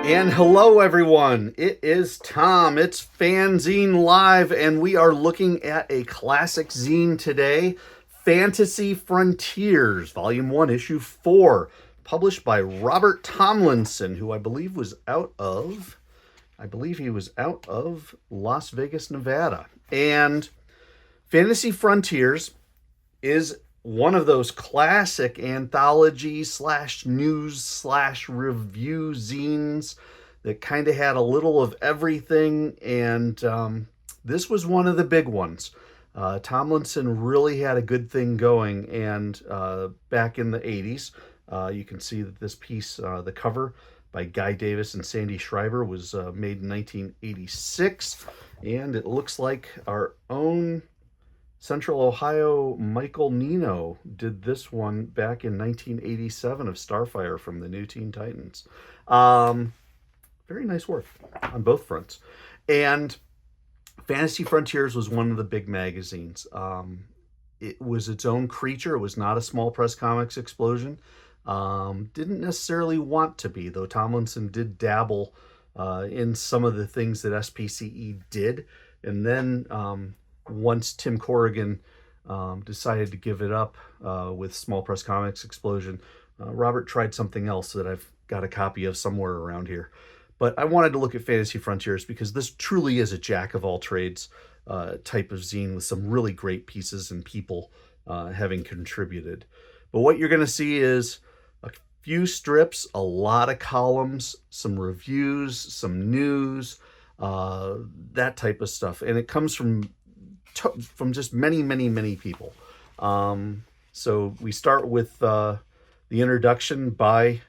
And hello, everyone. It is Tom. It's FANzine Live, and we are looking at a classic zine today, Fantasy Frontiers, Volume 1, Issue 4, published by Robert Tomlinson, who I believe he was out of Las Vegas, Nevada. And Fantasy Frontiers is one of those classic anthology slash news slash review zines that kind of had a little of everything, and this was one of the big ones. Tomlinson really had a good thing going, and back in the 80s, you can see that this piece, the cover by Guy Davis and Sandy Schreiber, was made in 1986, and it looks like our own Central Ohio Michael Neno did this one back in 1987 of Starfire from the New Teen Titans. Very nice work on both fronts. And Fantasy Frontiers was one of the big magazines. It was its own creature. It was not a small press comics explosion. Didn't necessarily want to be, though Tomlinson did dabble in some of the things that SPCE did. And then once Tim Corrigan decided to give it up with Small Press Comics Explosion, Robert tried something else that I've got a copy of somewhere around here. But I wanted to look at Fantasy Frontiers because this truly is a jack-of-all-trades type of zine with some really great pieces and people having contributed. But what you're going to see is a few strips, a lot of columns, some reviews, some news, that type of stuff. And it comes from just many people. So we start with the introduction by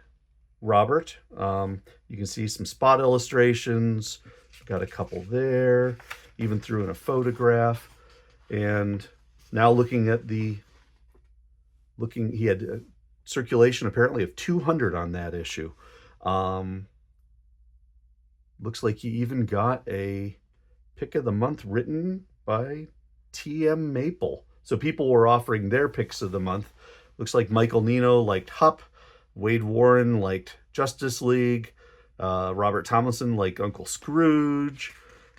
Robert. You can see some spot illustrations. Got a couple there, even threw in a photograph. And now looking at he had a circulation apparently of 200 on that issue. Looks like he even got a pick of the month written by TM Maple. So people were offering their picks of the month. Looks like Michael Neno liked Hup, Wade Warren liked Justice League, Robert Tomlinson liked Uncle Scrooge.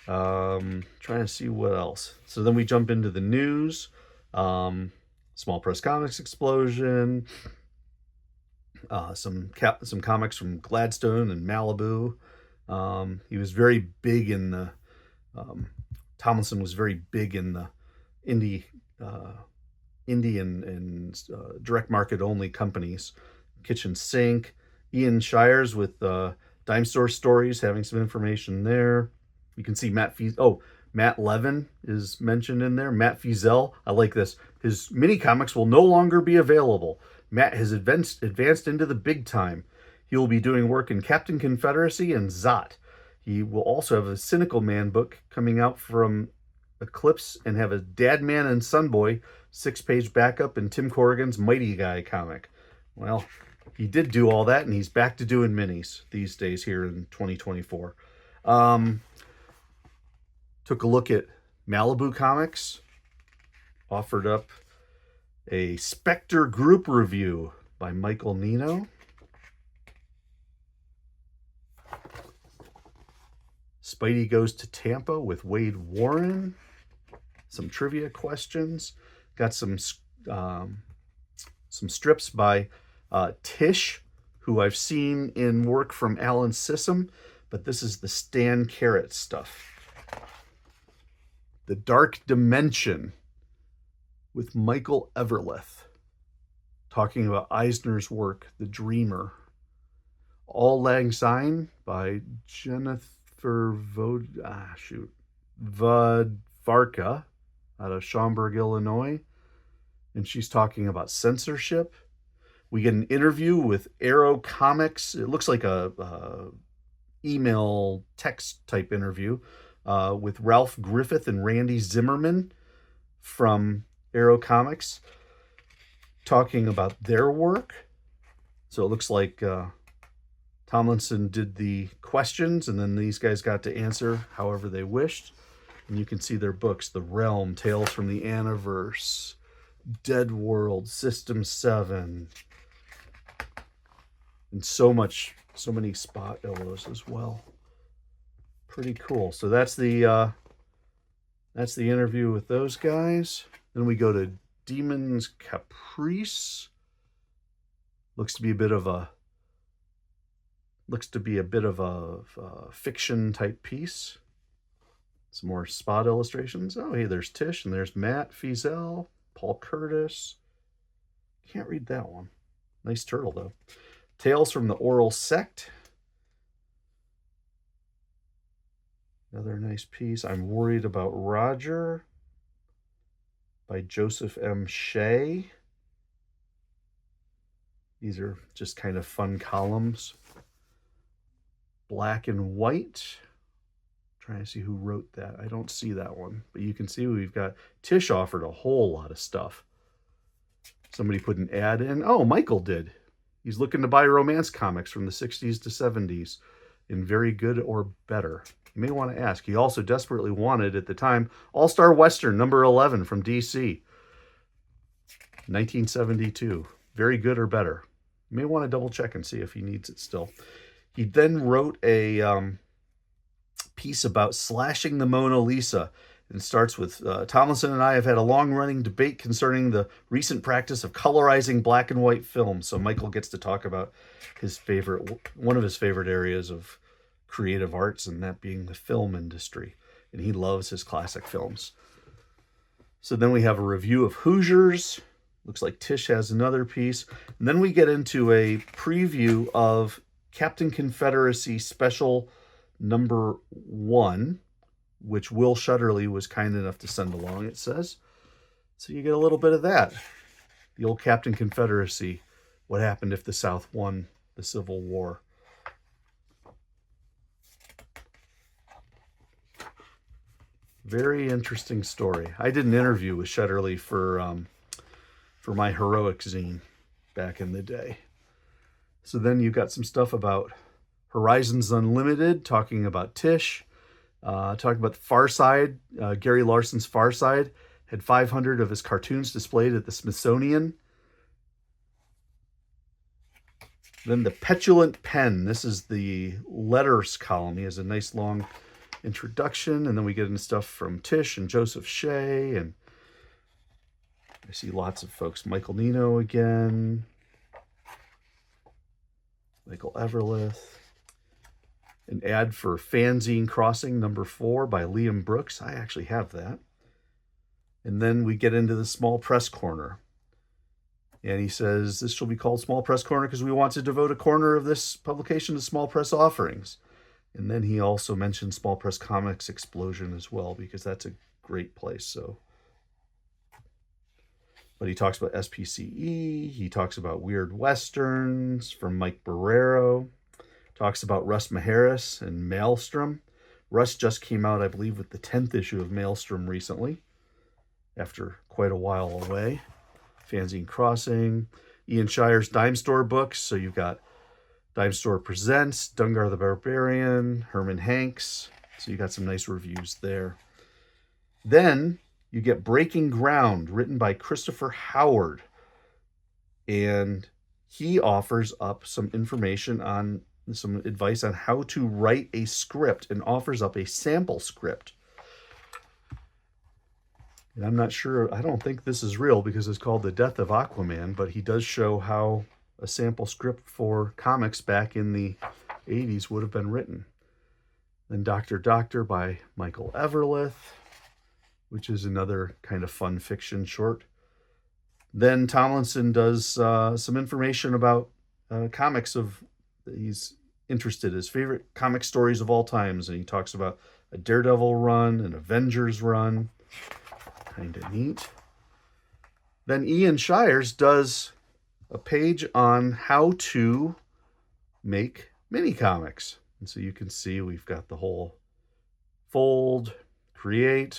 Trying to see what else. So then we jump into the news. Small Press Comics Explosion. Some comics from Gladstone and Malibu. He was very big in the Tomlinson was very big in the indie and direct market only companies. Kitchen Sink. Ian Shires with Dime Store Stories, having some information there. You can see Matt Levin is mentioned in there. Matt Fiesel, I like this. His mini comics will no longer be available. Matt has advanced into the big time. He will be doing work in Captain Confederacy and Zot. He will also have a Cynical Man book coming out from Eclipse and have a Dad Man and Son Boy 6-page backup in Tim Corrigan's Mighty Guy comic. Well, he did do all that, and he's back to doing minis these days here in 2024. Took a look at Malibu Comics. Offered up a Spectre group review by Michael Neno. Spidey Goes to Tampa with Wade Warren. Some trivia questions. Got some strips by Tisch, who I've seen in work from Alan Sissom, but this is the Stan Carrot stuff. The Dark Dimension with Michael Everleth, talking about Eisner's work, The Dreamer. All Lang Syne by Jennifer Vadvarka out of Schaumburg, Illinois. And she's talking about censorship. We get an interview with Arrow Comics. It looks like a email text type interview with Ralph Griffith and Randy Zimmerman from Arrow Comics, talking about their work. So it looks like Tomlinson did the questions, and then these guys got to answer however they wished. And you can see their books: The Realm, Tales from the Aniverse, Dead World, System 7, and so much So many spot illos as well. Pretty cool. So that's the interview with those guys. Then we go to Demon's Caprice. Looks to be a bit of a fiction type piece. Some more spot illustrations. Oh, hey, there's Tisch and there's Matt Feazell, Paul Curtis. Can't read that one. Nice turtle though. Tales from the Oral Sect. Another nice piece. I'm Worried About Roger by Joseph M. Shea. These are just kind of fun columns. Black and White. Trying to see who wrote that. I don't see that one, but you can see we've got Tisch offered a whole lot of stuff. Somebody put an ad in. Oh, Michael did. He's looking to buy romance comics from the 60s to 70s in very good or better. You may want to ask. He also desperately wanted, at the time, All-Star Western number 11 from DC. 1972. Very good or better. You may want to double check and see if he needs it still. He then wrote a piece about slashing the Mona Lisa. It starts with, Tomlinson and I have had a long-running debate concerning the recent practice of colorizing black and white films. So Michael gets to talk about one of his favorite areas of creative arts, and that being the film industry. And he loves his classic films. So then we have a review of Hoosiers. Looks like Tisch has another piece. And then we get into a preview of Captain Confederacy Special number 1, which Will Shutterly was kind enough to send along, it says. So you get a little bit of that. The old Captain Confederacy. What happened if the South won the Civil War? Very interesting story. I did an interview with Shutterly for my Heroic zine back in the day. So then you got some stuff about Horizons Unlimited, talking about Tisch, talking about the Far Side. Gary Larson's Far Side had 500 of his cartoons displayed at the Smithsonian. Then the Petulant Pen. This is the letters column. He has a nice long introduction, and then we get into stuff from Tisch and Joseph Shea, and I see lots of folks. Michael Neno again. Michael Everlith. An ad for Fanzine Crossing number 4 by Liam Brooks. I actually have that. And then we get into the Small Press Corner. And he says, this shall be called Small Press Corner because we want to devote a corner of this publication to small press offerings. And then he also mentioned Small Press Comics Explosion as well, because that's a great place. So, but he talks about SPCE. He talks about Weird Westerns from Mike Barrero. Talks about Russ Maharis and Maelstrom. Russ just came out, I believe, with the 10th issue of Maelstrom recently, after quite a while away. Fanzine Crossing. Ian Shires Dime Store books. So you've got Dime Store Presents, Dungar the Barbarian, Herman Hanks. So you got some nice reviews there. Then you get Breaking Ground, written by Christopher Howard. And he offers up some information on, some advice on how to write a script, and offers up a sample script. And I'm not sure, I don't think this is real because it's called The Death of Aquaman, but he does show how a sample script for comics back in the 80s would have been written. Then Dr. Doctor by Michael Everlith, which is another kind of fun fiction short. Then Tomlinson does some information about comics of that he's interested in, his favorite comic stories of all times, and he talks about a Daredevil run, an Avengers run. Kind of neat. Then Ian Shires does a page on how to make mini comics. And so you can see we've got the whole fold, create,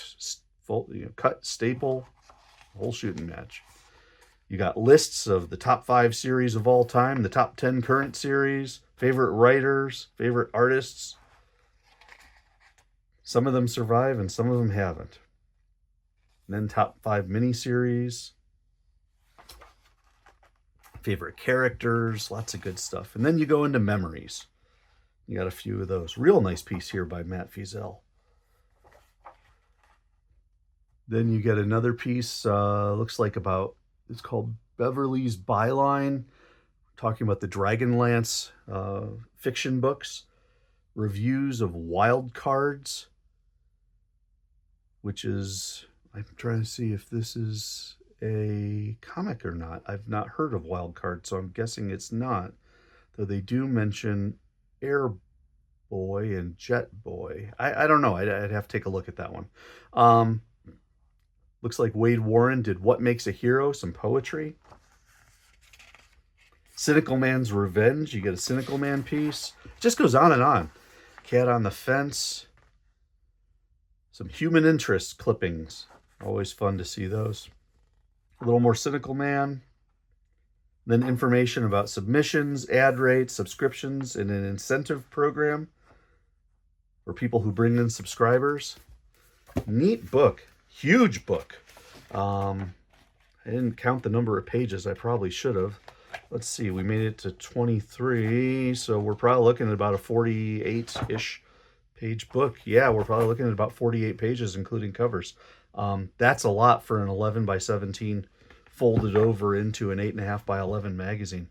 fold, cut, staple, whole shooting match. You got lists of the top 5 series of all time, the top 10 current series, favorite writers, favorite artists. Some of them survive and some of them haven't. And then top 5 miniseries. favorite characters, lots of good stuff. And then you go into memories. You got a few of those. Real nice piece here by Matt Feazell. Then you get another piece, looks like about, it's called Beverly's Byline, talking about the Dragonlance fiction books. Reviews of Wild Cards, which is, I'm trying to see if this is a comic or not. I've not heard of Wild Cards, so I'm guessing it's not. Though they do mention Air Boy and Jet Boy. I don't know. I'd have to take a look at that one. Looks like Wade Warren did What Makes a Hero, some poetry. Cynical Man's Revenge. You get a Cynical Man piece. It just goes on and on. Cat on the Fence. Some Human Interest clippings. Always fun to see those. A little more Cynical Man. Then information about submissions, ad rates, subscriptions, and an incentive program for people who bring in subscribers. Neat book. Huge book. I didn't count the number of pages. I probably should have. Let's see. We made it to 23, so we're probably looking at about a 48-ish page book. Yeah, we're probably looking at about 48 pages, including covers. That's a lot for an 11 by 17 folded over into an 8.5 by 11 magazine.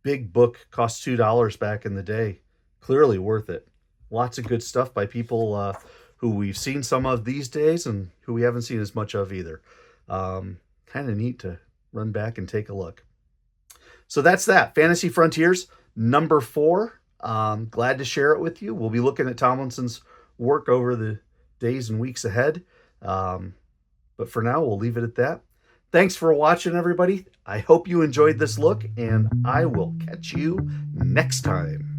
Big book, cost $2 back in the day. Clearly worth it. Lots of good stuff by people who we've seen some of these days and who we haven't seen as much of either. Kind of neat to run back and take a look. So that's that. Fantasy Frontiers, number 4. Glad to share it with you. We'll be looking at Tomlinson's work over the days and weeks ahead. But for now, we'll leave it at that. Thanks for watching, everybody. I hope you enjoyed this look, and I will catch you next time.